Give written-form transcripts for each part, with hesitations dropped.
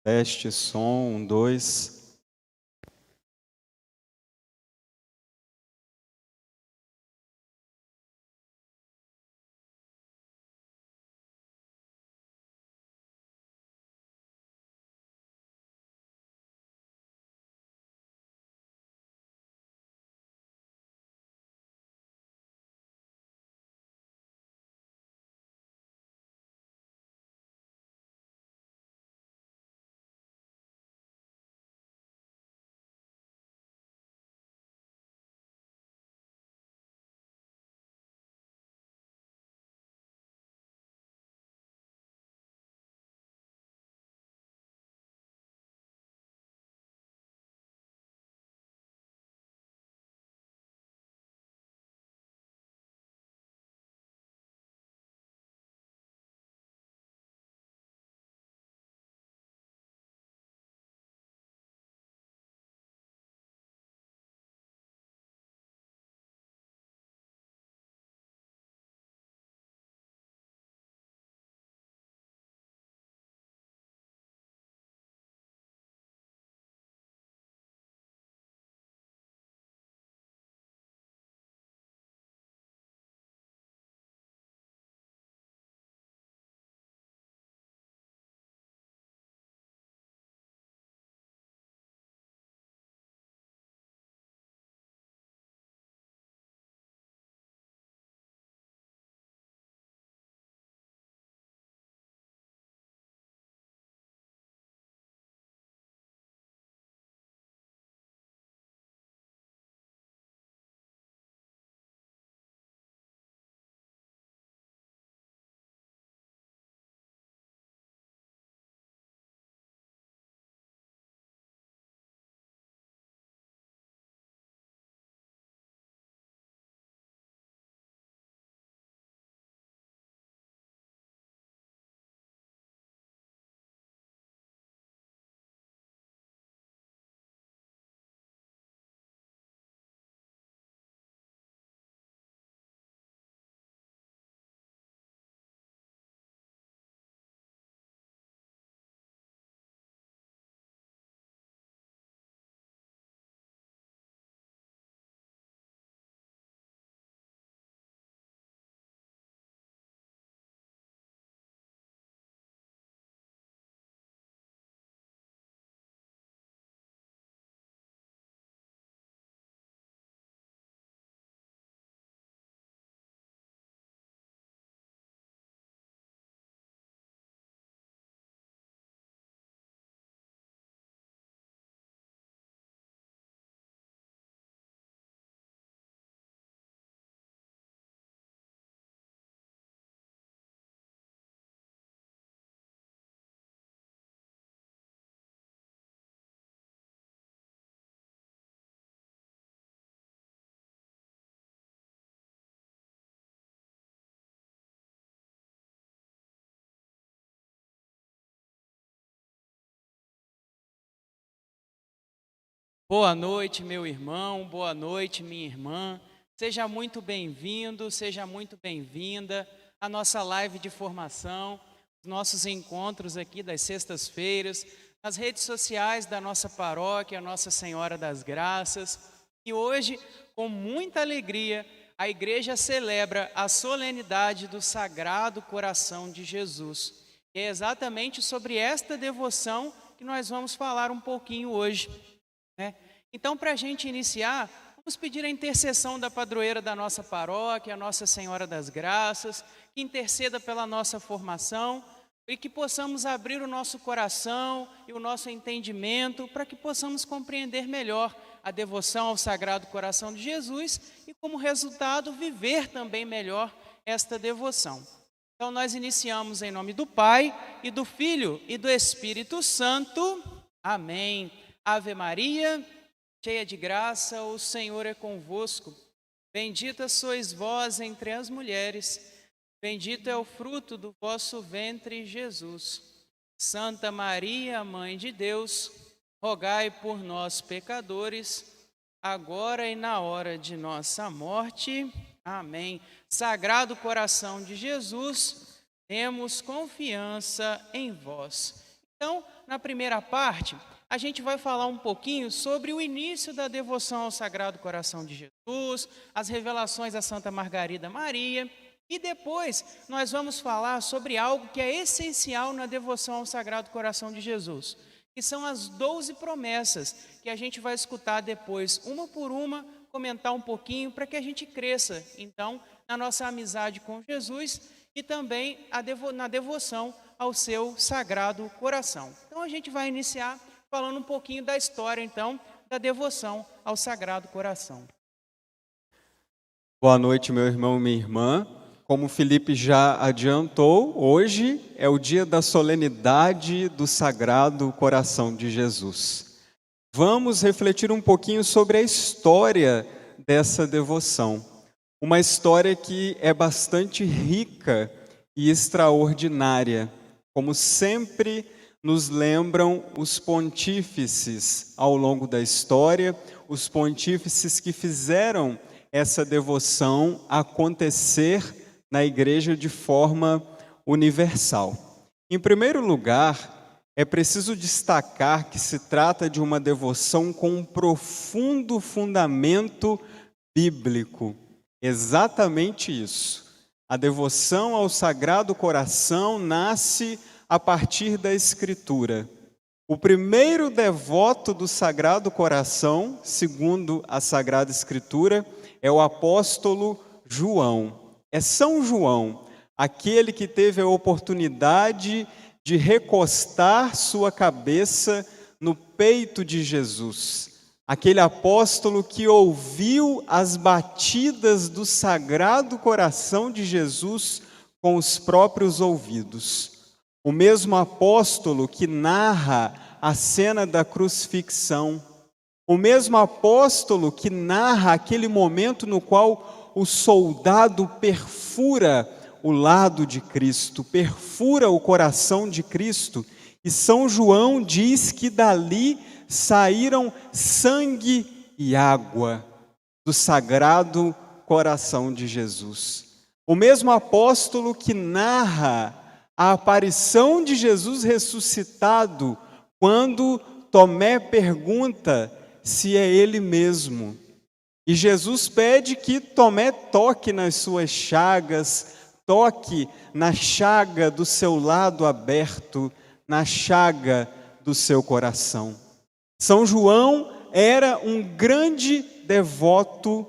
Teste, som, 1, 2. Boa noite, meu irmão, boa noite, minha irmã. Seja muito bem-vindo, seja muito bem-vinda à nossa live de formação, nossos encontros aqui das sextas-feiras, nas redes sociais da nossa paróquia, Nossa Senhora das Graças. E hoje, com muita alegria, a igreja celebra a solenidade do Sagrado Coração de Jesus. E é exatamente sobre esta devoção que nós vamos falar um pouquinho hoje, né? Então, para a gente iniciar, vamos pedir a intercessão da padroeira da nossa paróquia, a Nossa Senhora das Graças, que interceda pela nossa formação e que possamos abrir o nosso coração e o nosso entendimento para que possamos compreender melhor a devoção ao Sagrado Coração de Jesus e, como resultado, viver também melhor esta devoção. Então, nós iniciamos em nome do Pai, e do Filho, e do Espírito Santo. Amém. Ave Maria, cheia de graça, o Senhor é convosco. Bendita sois vós entre as mulheres, bendito é o fruto do vosso ventre, Jesus. Santa Maria, Mãe de Deus, rogai por nós, pecadores, agora e na hora de nossa morte. Amém. Sagrado coração de Jesus, temos confiança em vós. Então, na primeira parte, a gente vai falar um pouquinho sobre o início da devoção ao Sagrado Coração de Jesus, as revelações da Santa Margarida Maria, e depois nós vamos falar sobre algo que é essencial na devoção ao Sagrado Coração de Jesus, que são as 12 promessas, que a gente vai escutar depois, uma por uma, comentar um pouquinho, para que a gente cresça, então, na nossa amizade com Jesus e também na devoção ao seu Sagrado Coração. Então, a gente vai iniciar falando um pouquinho da história, então, da devoção ao Sagrado Coração. Boa noite, meu irmão e minha irmã. Como o Felipe já adiantou, hoje é o dia da solenidade do Sagrado Coração de Jesus. Vamos refletir um pouquinho sobre a história dessa devoção. Uma história que é bastante rica e extraordinária, como sempre nos lembram os pontífices ao longo da história, os pontífices que fizeram essa devoção acontecer na igreja de forma universal. Em primeiro lugar, é preciso destacar que se trata de uma devoção com um profundo fundamento bíblico. Exatamente isso. A devoção ao Sagrado Coração nasce a partir da Escritura. O primeiro devoto do Sagrado Coração, segundo a Sagrada Escritura, é o apóstolo João. É São João, aquele que teve a oportunidade de recostar sua cabeça no peito de Jesus. Aquele apóstolo que ouviu as batidas do Sagrado Coração de Jesus com os próprios ouvidos. O mesmo apóstolo que narra a cena da crucifixão. O mesmo apóstolo que narra aquele momento no qual o soldado perfura o lado de Cristo, perfura o coração de Cristo. E São João diz que dali saíram sangue e água do Sagrado Coração de Jesus. O mesmo apóstolo que narra a aparição de Jesus ressuscitado, quando Tomé pergunta se é ele mesmo. E Jesus pede que Tomé toque nas suas chagas, toque na chaga do seu lado aberto, na chaga do seu coração. São João era um grande devoto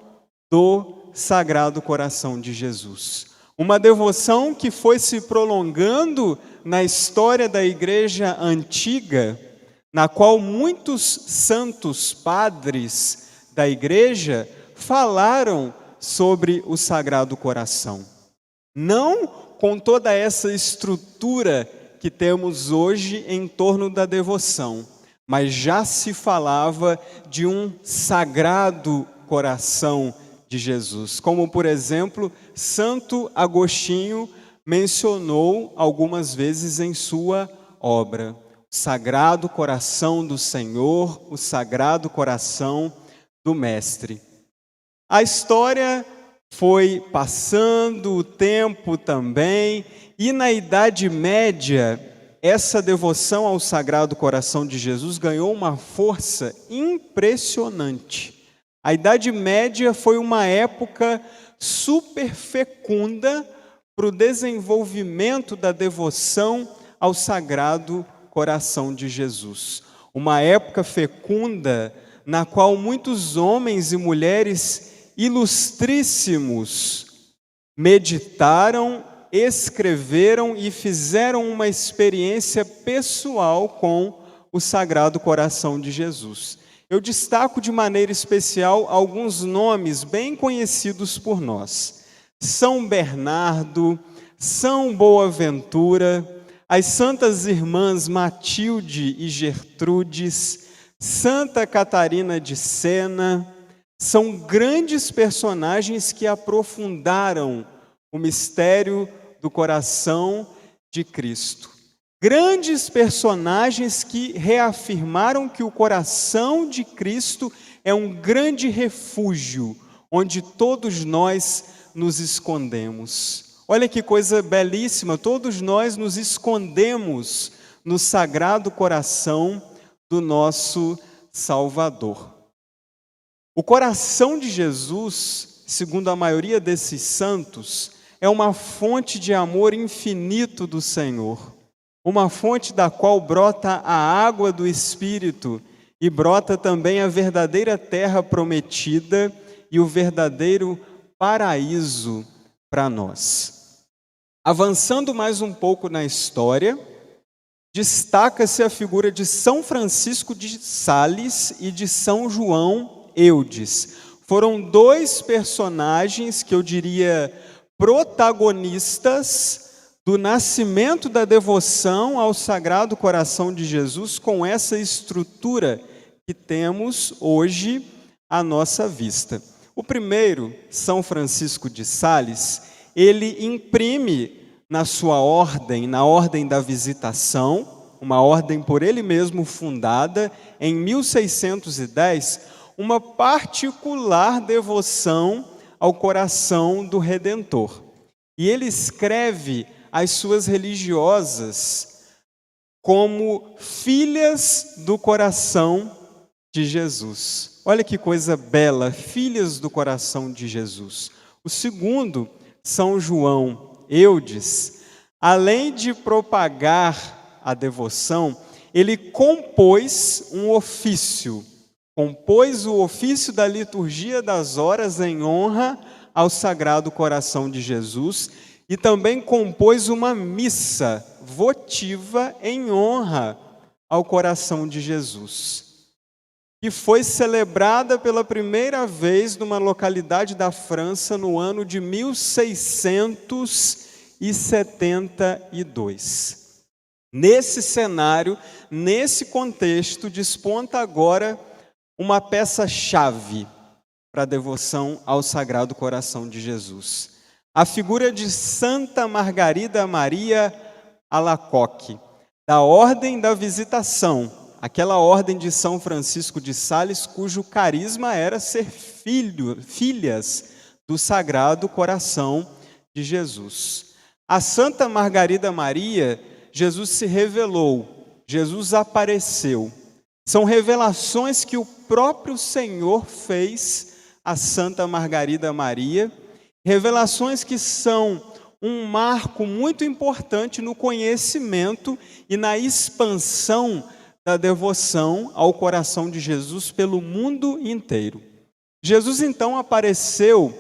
do Sagrado Coração de Jesus. Uma devoção que foi se prolongando na história da igreja antiga, na qual muitos santos padres da igreja falaram sobre o Sagrado Coração. Não com toda essa estrutura que temos hoje em torno da devoção, mas já se falava de um Sagrado Coração de Jesus, como por exemplo, Santo Agostinho mencionou algumas vezes em sua obra. O Sagrado Coração do Senhor, o Sagrado Coração do Mestre. A história foi passando, o tempo também, e na Idade Média, essa devoção ao Sagrado Coração de Jesus ganhou uma força impressionante. A Idade Média foi uma época super fecunda para o desenvolvimento da devoção ao Sagrado Coração de Jesus. Uma época fecunda na qual muitos homens e mulheres ilustríssimos meditaram, escreveram e fizeram uma experiência pessoal com o Sagrado Coração de Jesus. Eu destaco de maneira especial alguns nomes bem conhecidos por nós. São Bernardo, São Boaventura, as santas irmãs Matilde e Gertrudes, Santa Catarina de Sena, são grandes personagens que aprofundaram o mistério do coração de Cristo. Grandes personagens que reafirmaram que o coração de Cristo é um grande refúgio, onde todos nós nos escondemos. Olha que coisa belíssima, todos nós nos escondemos no Sagrado Coração do nosso Salvador. O coração de Jesus, segundo a maioria desses santos, é uma fonte de amor infinito do Senhor, uma fonte da qual brota a água do Espírito e brota também a verdadeira terra prometida e o verdadeiro paraíso para nós. Avançando mais um pouco na história, destaca-se a figura de São Francisco de Sales e de São João Eudes. Foram dois personagens que eu diria protagonistas do nascimento da devoção ao Sagrado Coração de Jesus com essa estrutura que temos hoje à nossa vista. O primeiro, São Francisco de Sales, ele imprime na sua ordem, na ordem da Visitação, uma ordem por ele mesmo fundada em 1610, uma particular devoção ao coração do Redentor. E ele escreve as suas religiosas como filhas do coração de Jesus. Olha que coisa bela, filhas do coração de Jesus. O segundo, São João Eudes, além de propagar a devoção, ele compôs um ofício, compôs o ofício da liturgia das horas em honra ao Sagrado Coração de Jesus e também compôs uma missa votiva em honra ao Coração de Jesus, que foi celebrada pela primeira vez numa localidade da França no ano de 1672. Nesse cenário, nesse contexto, desponta agora uma peça-chave para a devoção ao Sagrado Coração de Jesus. A figura de Santa Margarida Maria Alacoque, da Ordem da Visitação, aquela ordem de São Francisco de Sales, cujo carisma era ser filhas do Sagrado Coração de Jesus. A Santa Margarida Maria, Jesus se revelou, Jesus apareceu. São revelações que o próprio Senhor fez a Santa Margarida Maria, revelações que são um marco muito importante no conhecimento e na expansão da devoção ao coração de Jesus pelo mundo inteiro. Jesus então apareceu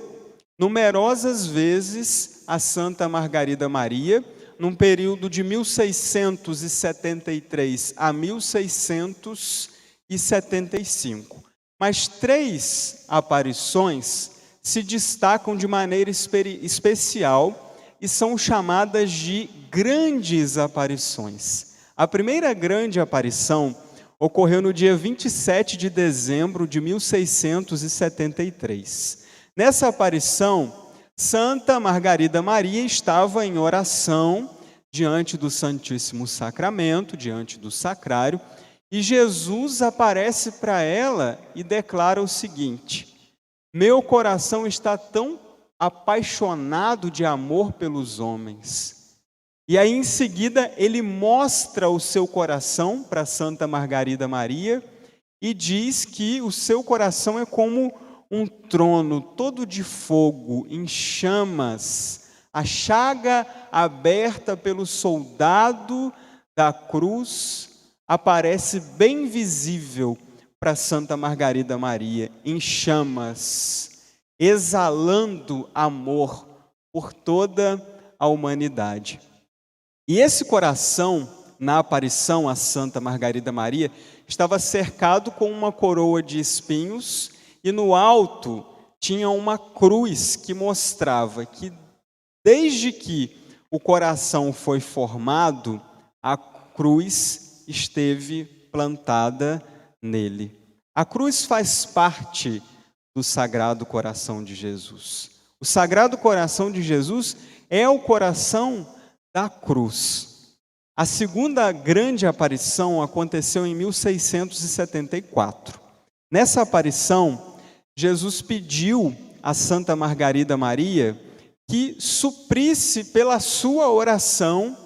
numerosas vezes a Santa Margarida Maria, num período de 1673 a 1675. Mas 3 aparições se destacam de maneira especial e são chamadas de grandes aparições. A primeira grande aparição ocorreu no dia 27 de dezembro de 1673. Nessa aparição, Santa Margarida Maria estava em oração diante do Santíssimo Sacramento, diante do sacrário, e Jesus aparece para ela e declara o seguinte: meu coração está tão apaixonado de amor pelos homens. E aí em seguida ele mostra o seu coração para Santa Margarida Maria e diz que o seu coração é como um trono todo de fogo, em chamas, a chaga aberta pelo soldado da cruz aparece bem visível para Santa Margarida Maria, em chamas, exalando amor por toda a humanidade. E esse coração, na aparição a Santa Margarida Maria, estava cercado com uma coroa de espinhos e no alto tinha uma cruz que mostrava que desde que o coração foi formado, a cruz esteve plantada nele. A cruz faz parte do Sagrado Coração de Jesus. O Sagrado Coração de Jesus é o coração da cruz. A segunda grande aparição aconteceu em 1674. Nessa aparição, Jesus pediu a Santa Margarida Maria que suprisse pela sua oração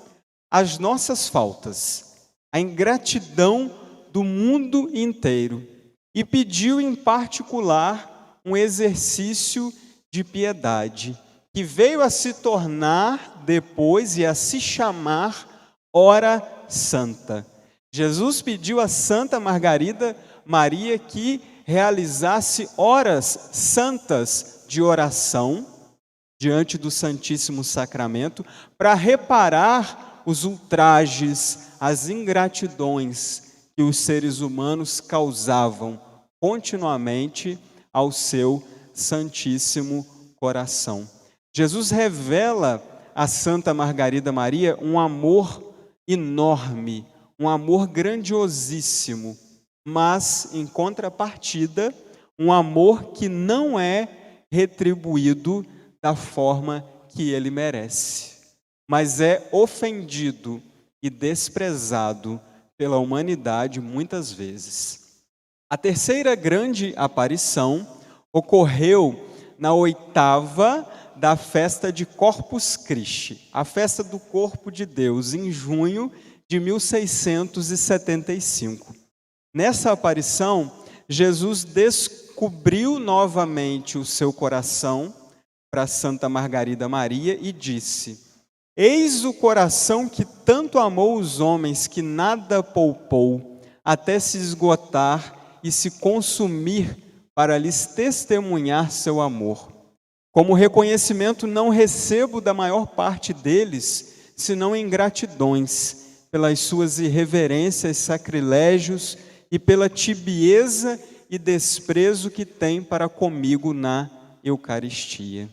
as nossas faltas. a ingratidão do mundo inteiro e pediu em particular um exercício de piedade, que veio a se tornar depois e a se chamar hora santa. Jesus pediu a Santa Margarida Maria que realizasse horas santas de oração diante do Santíssimo Sacramento para reparar os ultrajes, as ingratidões que os seres humanos causavam continuamente ao seu Santíssimo Coração. Jesus revela a Santa Margarida Maria um amor enorme, um amor grandiosíssimo, mas, em contrapartida, um amor que não é retribuído da forma que ele merece, mas é ofendido e desprezado pela humanidade muitas vezes. A terceira grande aparição ocorreu na 8ª da festa de Corpus Christi, a festa do corpo de Deus, em junho de 1675. Nessa aparição, Jesus descobriu novamente o seu coração para Santa Margarida Maria e disse: eis o coração que tanto amou os homens, que nada poupou, até se esgotar e se consumir para lhes testemunhar seu amor. Como reconhecimento não recebo da maior parte deles, senão ingratidões, pelas suas irreverências, sacrilégios e pela tibieza e desprezo que tem para comigo na Eucaristia.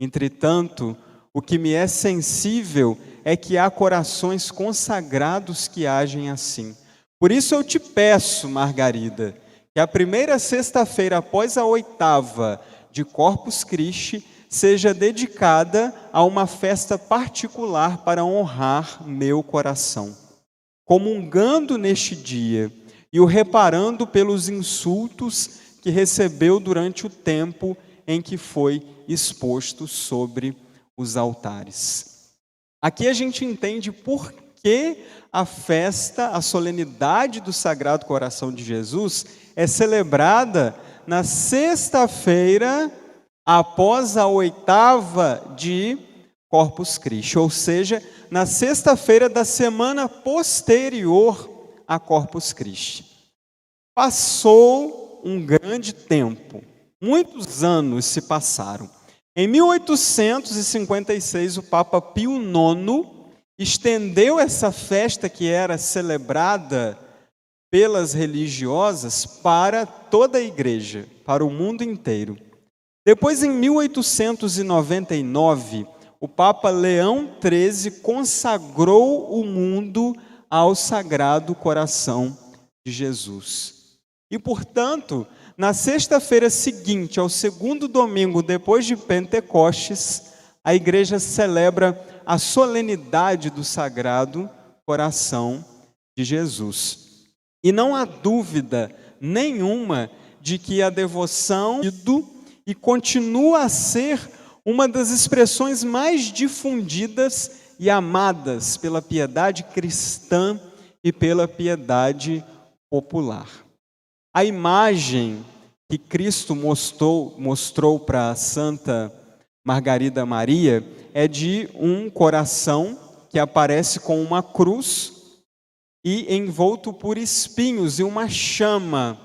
Entretanto, o que me é sensível é que há corações consagrados que agem assim. Por isso eu te peço, Margarida, que a primeira sexta-feira após a 8ª de Corpus Christi seja dedicada a uma festa particular para honrar meu coração. Comungando neste dia e o reparando pelos insultos que recebeu durante o tempo em que foi exposto sobre os altares. Aqui a gente entende por que a festa, a solenidade do Sagrado Coração de Jesus é celebrada na sexta-feira após a 8ª de Corpus Christi, ou seja, na sexta-feira da semana posterior a Corpus Christi. Passou um grande tempo, muitos anos se passaram. Em 1856, o Papa Pio IX estendeu essa festa que era celebrada pelas religiosas para toda a igreja, para o mundo inteiro. Depois, em 1899, o Papa Leão XIII consagrou o mundo ao Sagrado Coração de Jesus. E, portanto, na sexta-feira seguinte, ao segundo domingo depois de Pentecostes, a igreja celebra a solenidade do Sagrado Coração de Jesus. E não há dúvida nenhuma de que a devoção e continua a ser uma das expressões mais difundidas e amadas pela piedade cristã e pela piedade popular. A imagem que Cristo mostrou para Santa Margarida Maria é de um coração que aparece com uma cruz e envolto por espinhos e uma chama,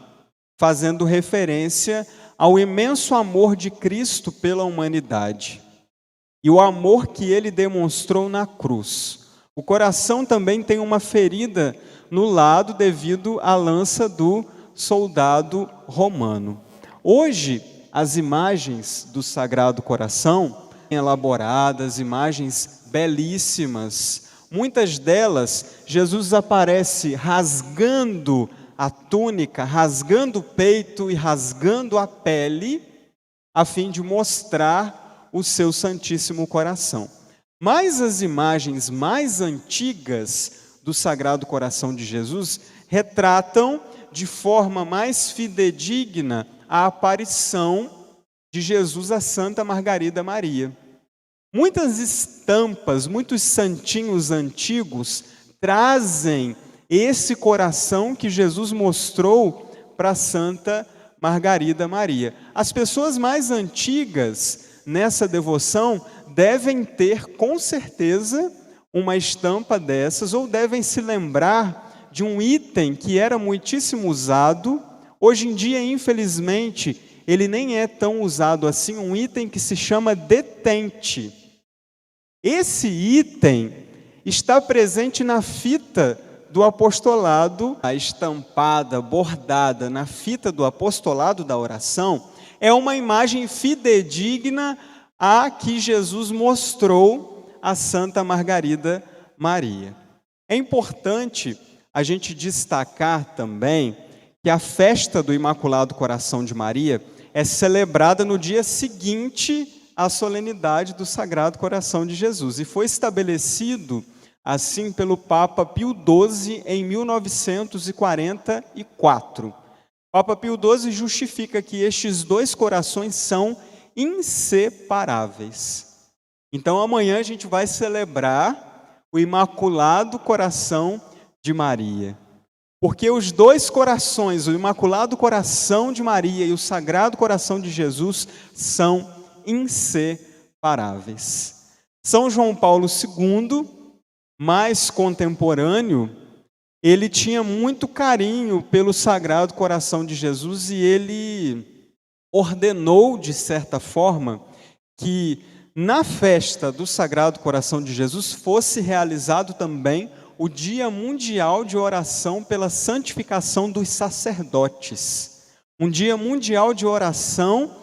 fazendo referência ao imenso amor de Cristo pela humanidade e o amor que ele demonstrou na cruz. O coração também tem uma ferida no lado devido à lança do soldado romano. Hoje, as imagens do Sagrado Coração, elaboradas, imagens belíssimas, muitas delas, Jesus aparece rasgando a túnica, rasgando o peito e rasgando a pele, a fim de mostrar o seu Santíssimo Coração. Mas as imagens mais antigas do Sagrado Coração de Jesus retratam de forma mais fidedigna a aparição de Jesus a Santa Margarida Maria. Muitas estampas, muitos santinhos antigos trazem esse coração que Jesus mostrou para Santa Margarida Maria. As pessoas mais antigas nessa devoção devem ter, com certeza, uma estampa dessas, ou devem se lembrar de um item que era muitíssimo usado. Hoje em dia, infelizmente, ele nem é tão usado assim, um item que se chama detente. Esse item está presente na fita do apostolado, a estampada, bordada na fita do apostolado da oração, é uma imagem fidedigna à que Jesus mostrou a Santa Margarida Maria. É importante a gente destacar também que a festa do Imaculado Coração de Maria é celebrada no dia seguinte à solenidade do Sagrado Coração de Jesus, e foi estabelecido assim pelo Papa Pio XII em 1944. Papa Pio XII justifica que estes dois corações são inseparáveis. Então amanhã a gente vai celebrar o Imaculado Coração de Maria, porque os dois corações, o Imaculado Coração de Maria e o Sagrado Coração de Jesus, são inseparáveis. São João Paulo II, mais contemporâneo, ele tinha muito carinho pelo Sagrado Coração de Jesus e ele ordenou, de certa forma, que na festa do Sagrado Coração de Jesus fosse realizado também o Dia Mundial de Oração pela Santificação dos Sacerdotes. Um Dia Mundial de Oração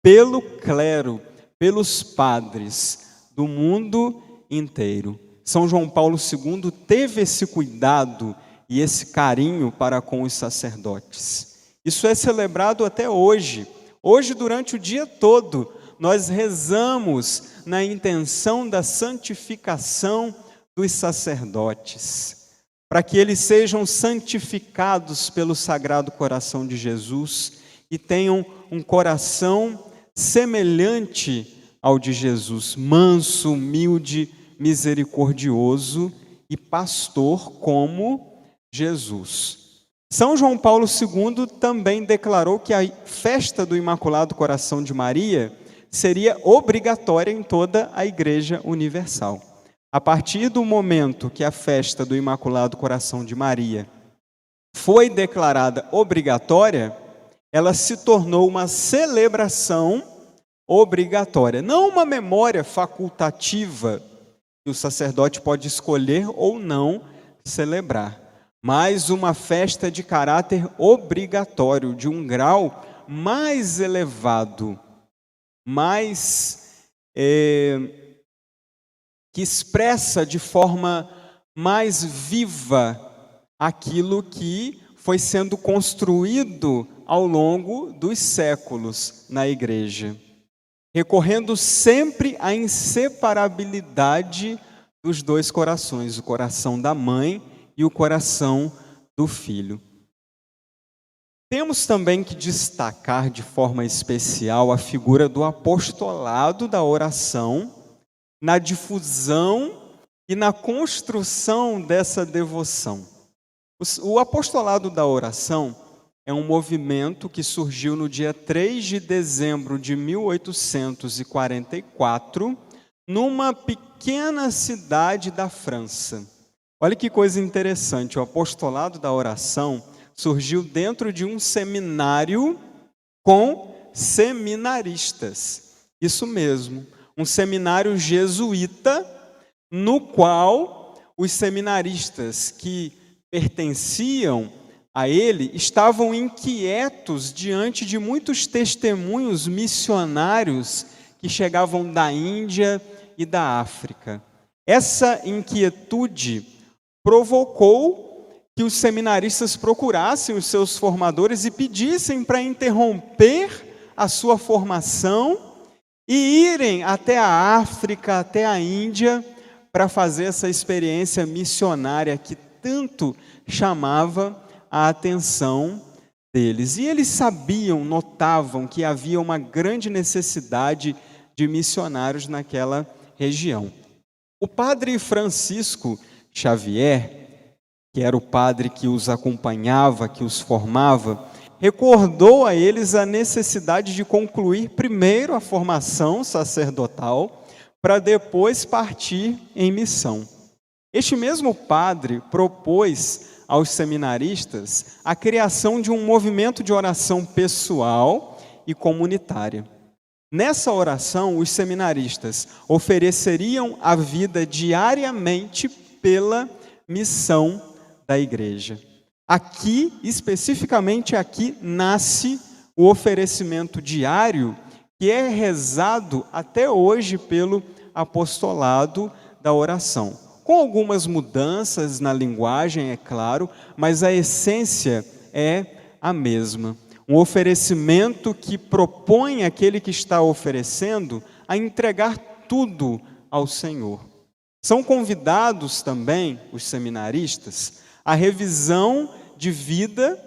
pelo clero, pelos padres do mundo inteiro. São João Paulo II teve esse cuidado e esse carinho para com os sacerdotes. Isso é celebrado até hoje. Hoje, durante o dia todo, nós rezamos na intenção da santificação dos sacerdotes, para que eles sejam santificados pelo Sagrado Coração de Jesus e tenham um coração semelhante ao de Jesus, manso, humilde, misericordioso e pastor como Jesus. São João Paulo II também declarou que a festa do Imaculado Coração de Maria seria obrigatória em toda a Igreja Universal. A partir do momento que a festa do Imaculado Coração de Maria foi declarada obrigatória, ela se tornou uma celebração obrigatória, não uma memória facultativa que o sacerdote pode escolher ou não celebrar, mas uma festa de caráter obrigatório, de um grau mais elevado, mais que expressa de forma mais viva aquilo que foi sendo construído ao longo dos séculos na igreja, recorrendo sempre à inseparabilidade dos dois corações, o coração da mãe e o coração do filho. Temos também que destacar de forma especial a figura do apostolado da oração na difusão e na construção dessa devoção. O apostolado da oração é um movimento que surgiu no dia 3 de dezembro de 1844, numa pequena cidade da França. Olha que coisa interessante, o apostolado da oração surgiu dentro de um seminário com seminaristas. Isso mesmo, um seminário jesuíta, no qual os seminaristas que pertenciam a ele estavam inquietos diante de muitos testemunhos missionários que chegavam da Índia e da África. Essa inquietude provocou que os seminaristas procurassem os seus formadores e pedissem para interromper a sua formação e irem até a África, até a Índia, para fazer essa experiência missionária que tanto chamava a atenção deles. E eles sabiam, notavam que havia uma grande necessidade de missionários naquela região. O padre Francisco Xavier, que era o padre que os acompanhava, que os formava, recordou a eles a necessidade de concluir primeiro a formação sacerdotal, para depois partir em missão. Este mesmo padre propôs aos seminaristas a criação de um movimento de oração pessoal e comunitária. Nessa oração, os seminaristas ofereceriam a vida diariamente pela missão da igreja. Aqui, especificamente aqui, nasce o oferecimento diário, que é rezado até hoje pelo apostolado da oração. Com algumas mudanças na linguagem, é claro, mas a essência é a mesma. Um oferecimento que propõe aquele que está oferecendo a entregar tudo ao Senhor. São convidados também, os seminaristas, à revisão de vida,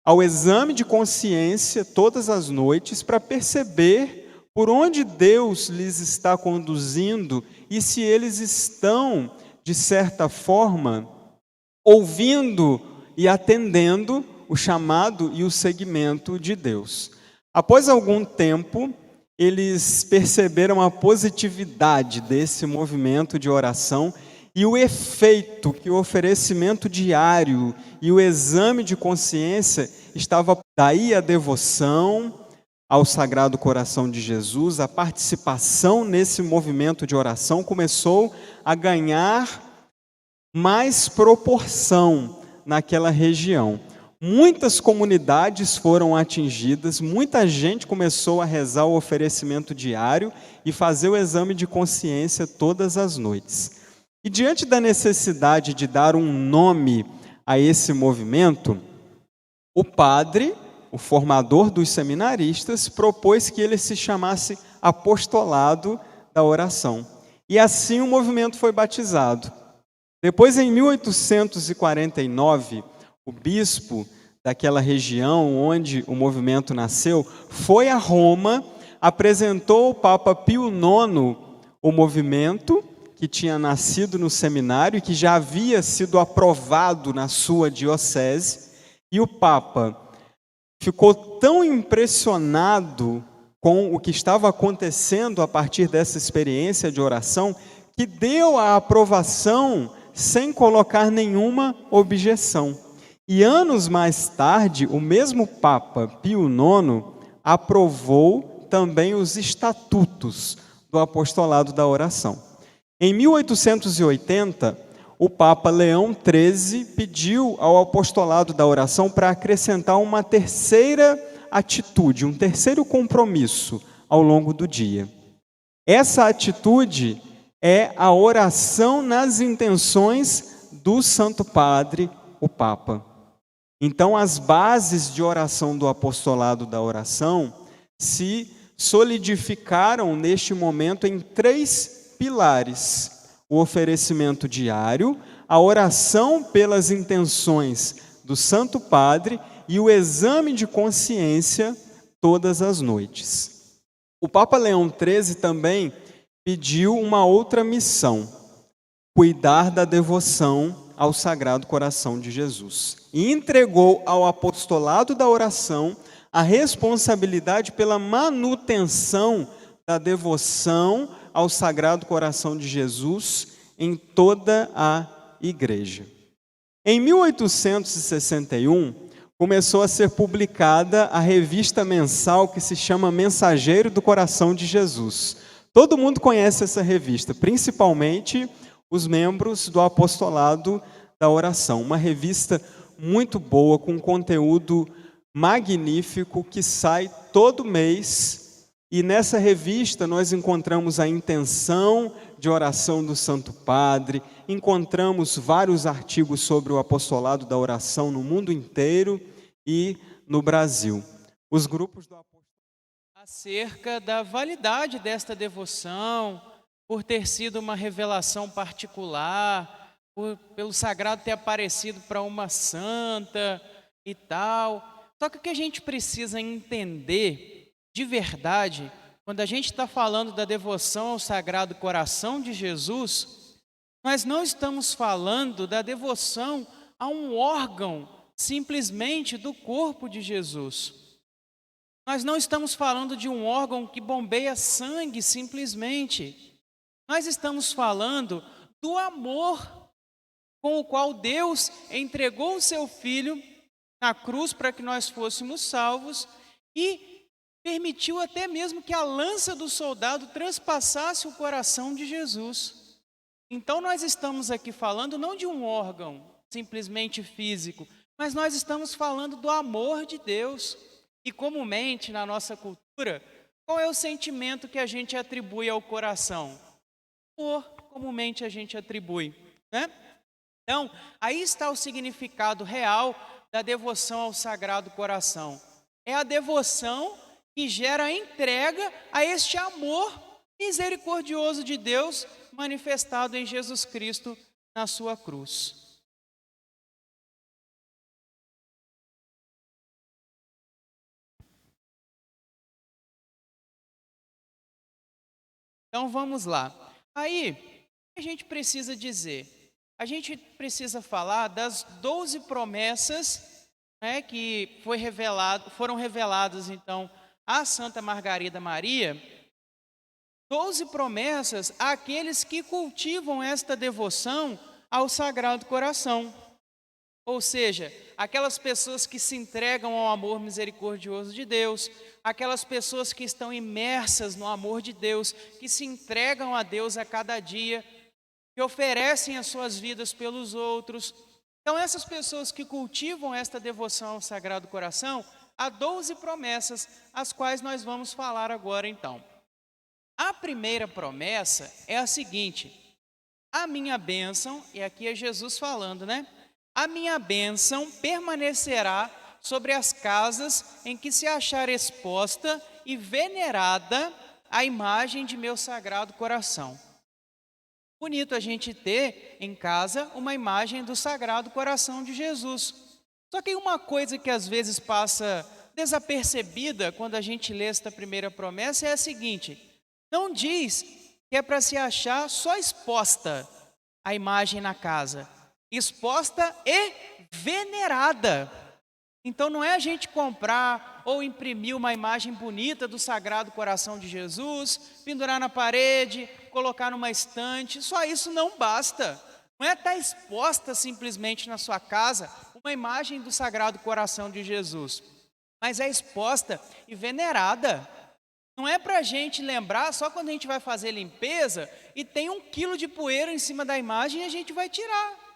ao exame de consciência todas as noites, para perceber por onde Deus lhes está conduzindo e se eles estão, de certa forma, ouvindo e atendendo o chamado e o seguimento de Deus. Após algum tempo, eles perceberam a positividade desse movimento de oração e o efeito que o oferecimento diário e o exame de consciência estava. Daí a devoção ao Sagrado Coração de Jesus, a participação nesse movimento de oração começou a ganhar mais proporção naquela região. Muitas comunidades foram atingidas, muita gente começou a rezar o oferecimento diário e fazer o exame de consciência todas as noites. E diante da necessidade de dar um nome a esse movimento, o padre, o formador dos seminaristas, propôs que ele se chamasse Apostolado da Oração. E assim o movimento foi batizado. Depois, em 1849, o bispo daquela região onde o movimento nasceu foi a Roma, apresentou ao Papa Pio IX o movimento que tinha nascido no seminário e que já havia sido aprovado na sua diocese, e o Papa ficou tão impressionado com o que estava acontecendo a partir dessa experiência de oração que deu a aprovação sem colocar nenhuma objeção. E anos mais tarde, o mesmo Papa Pio IX aprovou também os estatutos do apostolado da oração. Em 1880, o Papa Leão XIII pediu ao apostolado da oração para acrescentar uma terceira atitude, um terceiro compromisso ao longo do dia. Essa atitude é a oração nas intenções do Santo Padre, o Papa. Então, as bases de oração do apostolado da oração se solidificaram neste momento em 3 pilares: o oferecimento diário, a oração pelas intenções do Santo Padre e o exame de consciência todas as noites. O Papa Leão XIII também pediu uma outra missão: cuidar da devoção ao Sagrado Coração de Jesus. E entregou ao apostolado da oração a responsabilidade pela manutenção da devoção ao Sagrado Coração de Jesus em toda a igreja. Em 1861, começou a ser publicada a revista mensal que se chama Mensageiro do Coração de Jesus. Todo mundo conhece essa revista, principalmente os membros do apostolado da oração. Uma revista muito boa, com conteúdo magnífico, que sai todo mês. E nessa revista nós encontramos a intenção de oração do Santo Padre, encontramos vários artigos sobre o apostolado da oração no mundo inteiro e no Brasil. Os grupos do apostolado acerca da validade desta devoção, por ter sido uma revelação particular, pelo sagrado ter aparecido para uma santa e tal. Só que o que a gente precisa entender de verdade, quando a gente está falando da devoção ao Sagrado Coração de Jesus, nós não estamos falando da devoção a um órgão simplesmente do corpo de Jesus. Nós não estamos falando de um órgão que bombeia sangue simplesmente. Nós estamos falando do amor com o qual Deus entregou o seu Filho na cruz para que nós fôssemos salvos e permitiu até mesmo que a lança do soldado transpassasse o coração de Jesus. Então nós estamos aqui falando não de um órgão simplesmente físico, mas nós estamos falando do amor de Deus. E comumente na nossa cultura, qual é o sentimento que a gente atribui ao coração? Amor, comumente a gente atribui, né? Então, aí está o significado real da devoção ao Sagrado Coração. É a devoção que gera a entrega a este amor misericordioso de Deus manifestado em Jesus Cristo na sua cruz. Então vamos lá. Aí, o que a gente precisa dizer? A gente precisa falar das 12 promessas, né, que foram reveladas então a Santa Margarida Maria. 12 promessas àqueles que cultivam esta devoção ao Sagrado Coração. Ou seja, aquelas pessoas que se entregam ao amor misericordioso de Deus, aquelas pessoas que estão imersas no amor de Deus, que se entregam a Deus a cada dia, que oferecem as suas vidas pelos outros. Então, essas pessoas que cultivam esta devoção ao Sagrado Coração, há 12 promessas, as quais nós vamos falar agora então. A primeira promessa é a seguinte: a minha bênção, e aqui é Jesus falando, né? A minha bênção permanecerá sobre as casas em que se achar exposta e venerada a imagem de meu Sagrado Coração. Bonito a gente ter em casa uma imagem do Sagrado Coração de Jesus. Só que uma coisa que às vezes passa desapercebida quando a gente lê esta primeira promessa é a seguinte: não diz que é para se achar só exposta a imagem na casa, exposta e venerada. Então não é a gente comprar ou imprimir uma imagem bonita do Sagrado Coração de Jesus, pendurar na parede, colocar numa estante, só isso não basta. Não é estar exposta simplesmente na sua casa uma imagem do Sagrado Coração de Jesus, mas é exposta e venerada. Não é para a gente lembrar só quando a gente vai fazer limpeza e tem 1 quilo de poeira em cima da imagem e a gente vai tirar.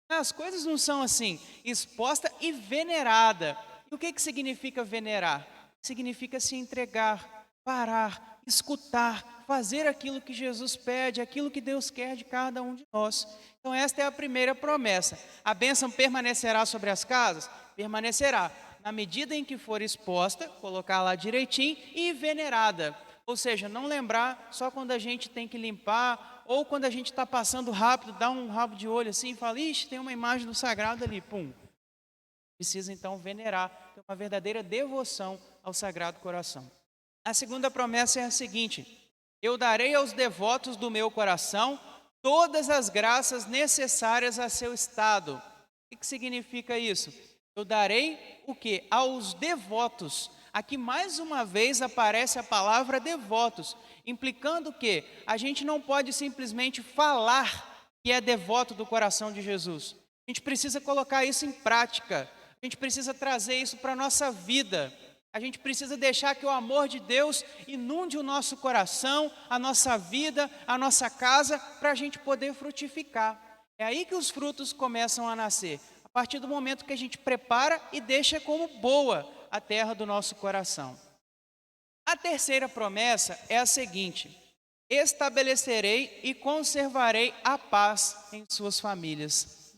As coisas não são assim, exposta e venerada. E o que significa venerar? Significa se entregar, parar, escutar, fazer aquilo que Jesus pede, aquilo que Deus quer de cada um de nós. Então esta é a primeira promessa. A bênção permanecerá sobre as casas? Permanecerá. Na medida em que for exposta, colocar lá direitinho e venerada. Ou seja, não lembrar só quando a gente tem que limpar, ou quando a gente está passando rápido, dá um rabo de olho assim e fala: ixi, tem uma imagem do sagrado ali, pum. Precisa então venerar, ter uma verdadeira devoção ao Sagrado Coração. A segunda promessa é a seguinte: eu darei aos devotos do meu coração todas as graças necessárias a seu estado. O que significa isso? Eu darei o quê? Aos devotos. Aqui mais uma vez aparece a palavra devotos, implicando que a gente não pode simplesmente falar que é devoto do coração de Jesus. A gente precisa colocar isso em prática. A gente precisa trazer isso para a nossa vida. A gente precisa deixar que o amor de Deus inunde o nosso coração, a nossa vida, a nossa casa, para a gente poder frutificar. É aí que os frutos começam a nascer. A partir do momento que a gente prepara e deixa como boa a terra do nosso coração. A terceira promessa é a seguinte: estabelecerei e conservarei a paz em suas famílias.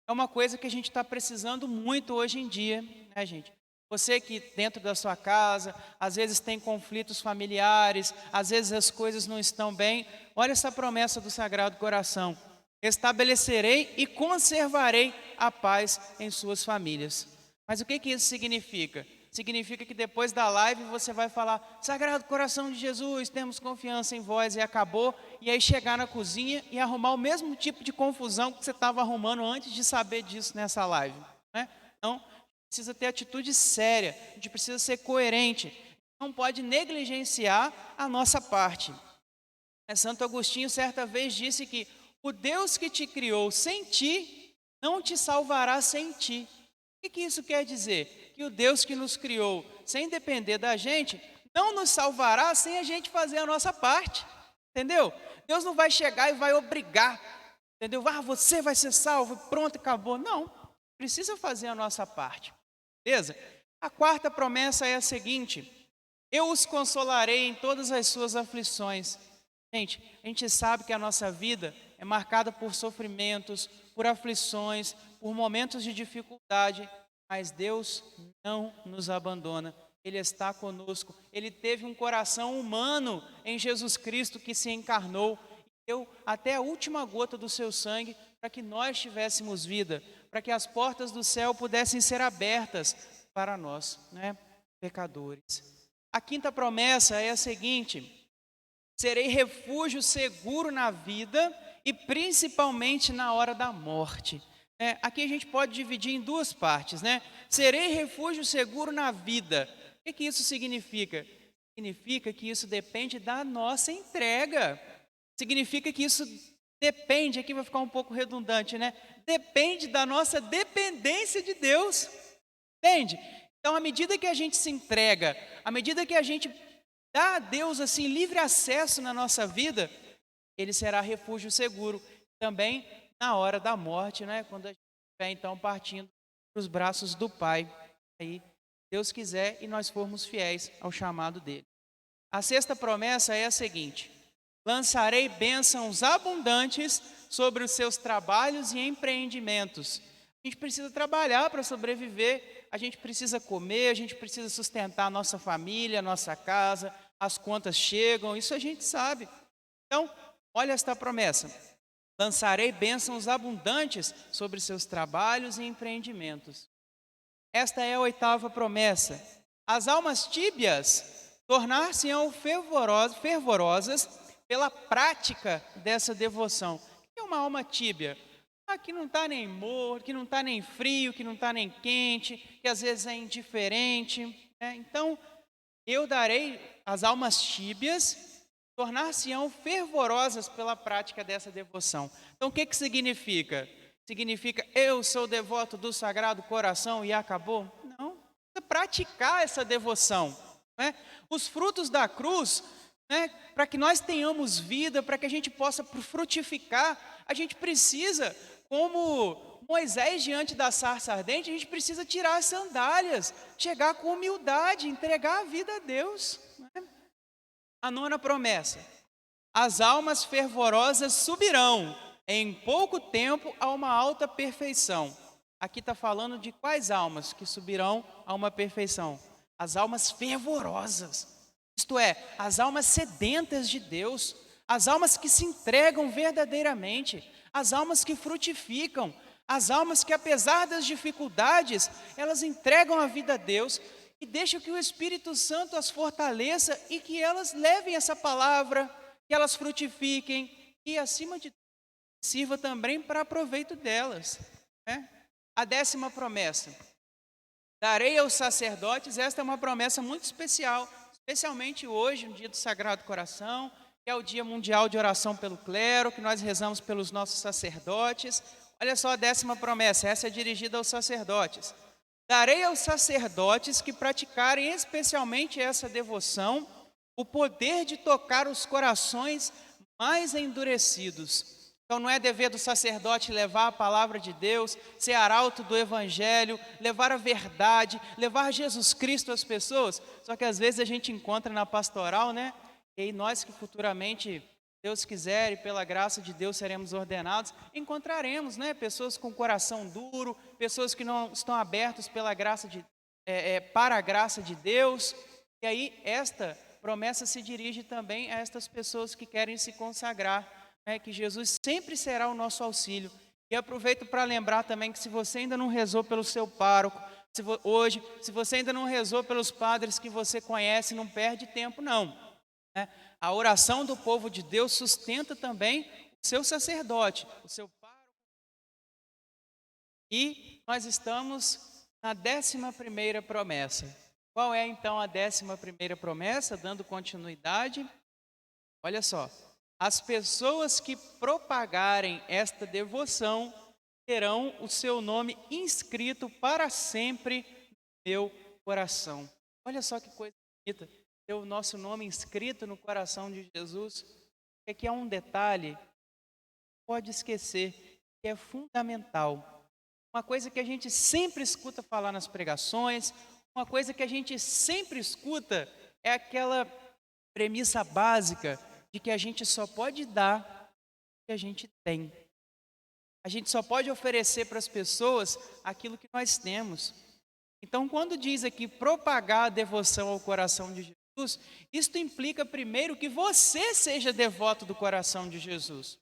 É uma coisa que a gente está precisando muito hoje em dia, né, gente? Você que dentro da sua casa, às vezes tem conflitos familiares, às vezes as coisas não estão bem, olha essa promessa do Sagrado Coração: estabelecerei e conservarei a paz em suas famílias. Mas o que isso significa? Significa que depois da live você vai falar: Sagrado Coração de Jesus, temos confiança em vós, e acabou. E aí chegar na cozinha e arrumar o mesmo tipo de confusão que você estava arrumando antes de saber disso nessa live, né? Então, precisa ter atitude séria, a gente precisa ser coerente, não pode negligenciar a nossa parte. Santo Agostinho certa vez disse que o Deus que te criou sem ti, não te salvará sem ti. O que isso quer dizer? Que o Deus que nos criou sem depender da gente, não nos salvará sem a gente fazer a nossa parte, entendeu? Deus não vai chegar e vai obrigar, entendeu? Você vai ser salvo, pronto, acabou. Não, precisa fazer a nossa parte, beleza? A quarta promessa é a seguinte: eu os consolarei em todas as suas aflições. Gente, a gente sabe que a nossa vida é marcada por sofrimentos, por aflições, por momentos de dificuldade, mas Deus não nos abandona. Ele está conosco. Ele teve um coração humano em Jesus Cristo que se encarnou e deu até a última gota do seu sangue para que nós tivéssemos vida, para que as portas do céu pudessem ser abertas para nós, né, pecadores. A quinta promessa é a seguinte: serei refúgio seguro na vida e principalmente na hora da morte. Aqui a gente pode dividir em duas partes, né? Serei refúgio seguro na vida. O que isso significa? Significa que isso depende da nossa entrega. Significa que isso depende, aqui vai ficar um pouco redundante, né? Depende da nossa dependência de Deus. Entende? Então, à medida que a gente se entrega, à medida que a gente dá a Deus assim livre acesso na nossa vida, Ele será refúgio seguro. Também na hora da morte, né? Quando a gente estiver então partindo para os braços do Pai, aí Deus quiser e nós formos fiéis ao chamado dele. A sexta promessa é a seguinte: lançarei bênçãos abundantes sobre os seus trabalhos e empreendimentos. A gente precisa trabalhar para sobreviver, a gente precisa comer, a gente precisa sustentar a nossa família, a nossa casa, as contas chegam, isso a gente sabe. Então, olha esta promessa: lançarei bênçãos abundantes sobre seus trabalhos e empreendimentos. Esta é a oitava promessa: as almas tíbias tornar-se-ão fervorosas pela prática dessa devoção. O que é uma alma tíbia? Que não está nem morto, que não está nem frio, que não está nem quente, que às vezes é indiferente, né? Então, eu darei as almas tíbias, tornar-se-ão fervorosas pela prática dessa devoção. Então, o que significa? Significa, eu sou devoto do Sagrado Coração e acabou? Não, precisa praticar essa devoção, né? Os frutos da cruz, né, para que nós tenhamos vida, para que a gente possa frutificar, a gente precisa, como Moisés diante da sarça ardente, a gente precisa tirar as sandálias, chegar com humildade, entregar a vida a Deus, né? A nona promessa: as almas fervorosas subirão em pouco tempo a uma alta perfeição. Aqui está falando de quais almas que subirão a uma perfeição? As almas fervorosas, isto é, as almas sedentas de Deus, as almas que se entregam verdadeiramente, as almas que frutificam, as almas que, apesar das dificuldades, elas entregam a vida a Deus e deixam que o Espírito Santo as fortaleça e que elas levem essa palavra, que elas frutifiquem e, acima de tudo, sirva também para proveito delas, né? A 10ª promessa: darei aos sacerdotes. Esta é uma promessa muito especial, especialmente hoje, no dia do Sagrado Coração, que é o Dia Mundial de Oração pelo Clero, que nós rezamos pelos nossos sacerdotes. Olha só a 10ª promessa, essa é dirigida aos sacerdotes. Darei aos sacerdotes que praticarem especialmente essa devoção o poder de tocar os corações mais endurecidos. Então não é dever do sacerdote levar a palavra de Deus, ser arauto do Evangelho, levar a verdade, levar Jesus Cristo às pessoas. Só que às vezes a gente encontra na pastoral, né? E aí nós que futuramente, Deus quiser e pela graça de Deus seremos ordenados, encontraremos, né, pessoas com coração duro, pessoas que não estão abertos pela graça para a graça de Deus. E aí esta promessa se dirige também a estas pessoas que querem se consagrar, que Jesus sempre será o nosso auxílio. E aproveito para lembrar também que se você ainda não rezou pelo seu pároco, hoje, se você ainda não rezou pelos padres que você conhece, não perde tempo, não. Né? A oração do povo de Deus sustenta também o seu sacerdote, o seu pároco. E nós estamos na 11ª promessa. Qual é então a 11ª promessa? Dando continuidade, olha só. As pessoas que propagarem esta devoção terão o seu nome inscrito para sempre no meu coração. Olha só que coisa bonita, ter o nosso nome inscrito no coração de Jesus. Aqui é um detalhe, pode esquecer, que é fundamental. Uma coisa que a gente sempre escuta falar nas pregações, uma coisa que a gente sempre escuta é aquela premissa básica de que a gente só pode dar o que a gente tem. A gente só pode oferecer para as pessoas aquilo que nós temos. Então, quando diz aqui propagar a devoção ao coração de Jesus, isto implica primeiro que você seja devoto do coração de Jesus.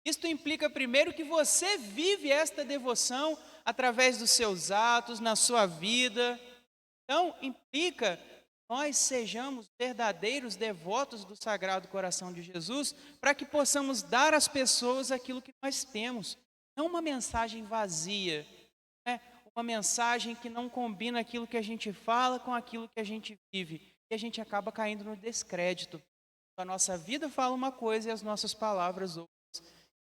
Isto implica primeiro que você vive esta devoção através dos seus atos, na sua vida. Então, implica nós sejamos verdadeiros devotos do Sagrado Coração de Jesus, para que possamos dar às pessoas aquilo que nós temos. Não uma mensagem vazia, né? Uma mensagem que não combina aquilo que a gente fala com aquilo que a gente vive. E a gente acaba caindo no descrédito. A nossa vida fala uma coisa e as nossas palavras outra.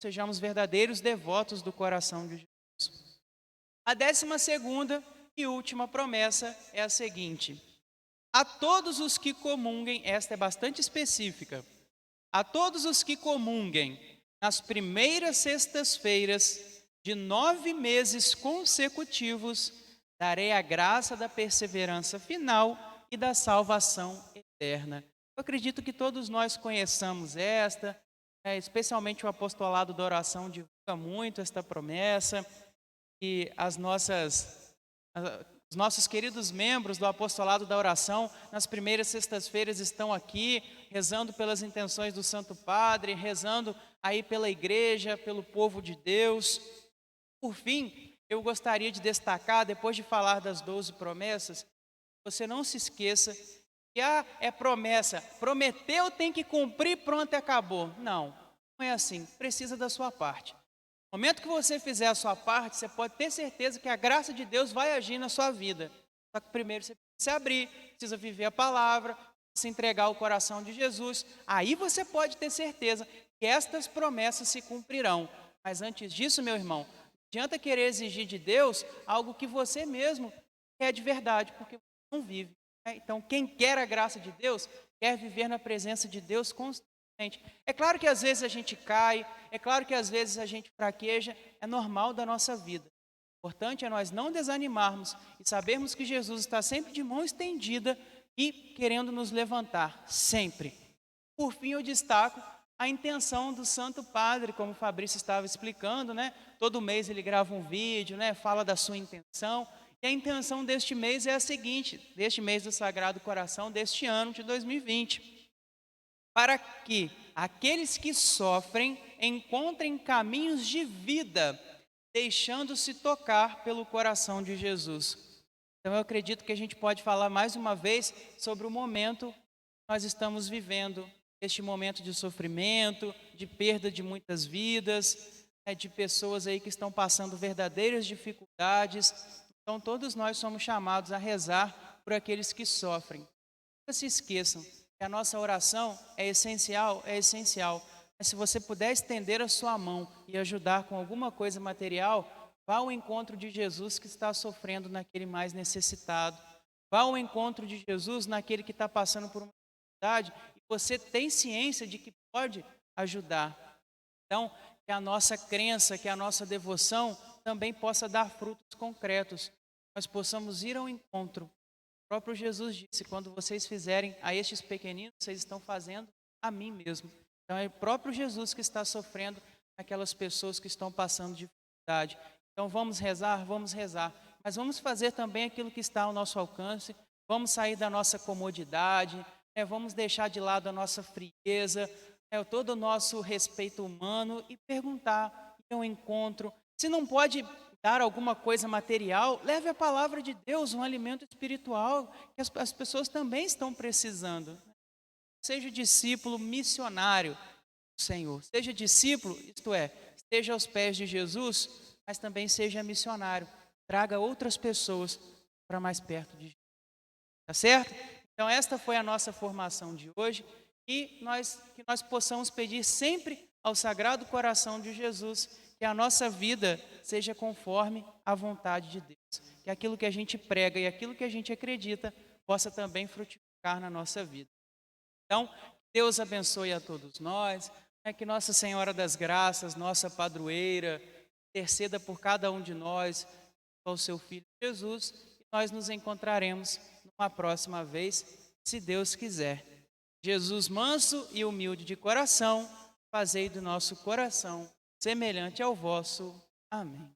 Sejamos verdadeiros devotos do coração de Jesus. A 12ª e última promessa é a seguinte: a todos os que comunguem, esta é bastante específica, a todos os que comunguem nas primeiras sextas-feiras de 9 meses consecutivos, darei a graça da perseverança final e da salvação eterna. Eu acredito que todos nós conheçamos esta, especialmente o apostolado da oração divulga muito esta promessa, e os nossos queridos membros do apostolado da oração, nas primeiras sextas-feiras estão aqui, rezando pelas intenções do Santo Padre, rezando aí pela igreja, pelo povo de Deus. Por fim, eu gostaria de destacar, depois de falar das 12 promessas, você não se esqueça que é promessa, prometeu, tem que cumprir, pronto e acabou. Não, não é assim, precisa da sua parte. No momento que você fizer a sua parte, você pode ter certeza que a graça de Deus vai agir na sua vida. Só que primeiro você precisa se abrir, precisa viver a palavra, se entregar ao coração de Jesus. Aí você pode ter certeza que estas promessas se cumprirão. Mas antes disso, meu irmão, não adianta querer exigir de Deus algo que você mesmo quer de verdade, porque você não vive. Então, quem quer a graça de Deus, quer viver na presença de Deus constantemente. É claro que às vezes a gente cai, é claro que às vezes a gente fraqueja, é normal da nossa vida. O importante é nós não desanimarmos e sabermos que Jesus está sempre de mão estendida e querendo nos levantar, sempre. Por fim, eu destaco a intenção do Santo Padre, como o Fabrício estava explicando, né? Todo mês ele grava um vídeo, né? Fala da sua intenção. E a intenção deste mês é a seguinte, deste mês do Sagrado Coração, deste ano de 2020. Para que aqueles que sofrem encontrem caminhos de vida, deixando-se tocar pelo coração de Jesus. Então eu acredito que a gente pode falar mais uma vez sobre o momento que nós estamos vivendo, este momento de sofrimento, de perda de muitas vidas, de pessoas aí que estão passando verdadeiras dificuldades. Então todos nós somos chamados a rezar por aqueles que sofrem. Nunca se esqueçam que a nossa oração é essencial, mas se você puder estender a sua mão e ajudar com alguma coisa material, vá ao encontro de Jesus que está sofrendo naquele mais necessitado. Vá ao encontro de Jesus naquele que está passando por uma dificuldade e você tem ciência de que pode ajudar. Então, que a nossa crença, que a nossa devoção também possa dar frutos concretos. Nós possamos ir ao encontro. O próprio Jesus disse, quando vocês fizerem a estes pequeninos, vocês estão fazendo a mim mesmo. Então é o próprio Jesus que está sofrendo aquelas pessoas que estão passando dificuldade. Então vamos rezar, mas vamos fazer também aquilo que está ao nosso alcance, vamos sair da nossa comodidade, vamos deixar de lado a nossa frieza, todo o nosso respeito humano e perguntar, ir ao encontro. Se não pode dar alguma coisa material, leve a palavra de Deus, um alimento espiritual que as pessoas também estão precisando. Seja discípulo missionário do Senhor. Seja discípulo, isto é, esteja aos pés de Jesus, mas também seja missionário. Traga outras pessoas para mais perto de Jesus. Tá certo? Então esta foi a nossa formação de hoje e que nós possamos pedir sempre ao Sagrado Coração de Jesus que a nossa vida seja conforme a vontade de Deus. Que aquilo que a gente prega e aquilo que a gente acredita possa também frutificar na nossa vida. Então, Deus abençoe a todos nós, que Nossa Senhora das Graças, nossa padroeira, interceda por cada um de nós, com o seu Filho Jesus, e nós nos encontraremos numa próxima vez, se Deus quiser. Jesus manso e humilde de coração, fazei do nosso coração semelhante ao vosso. Amém.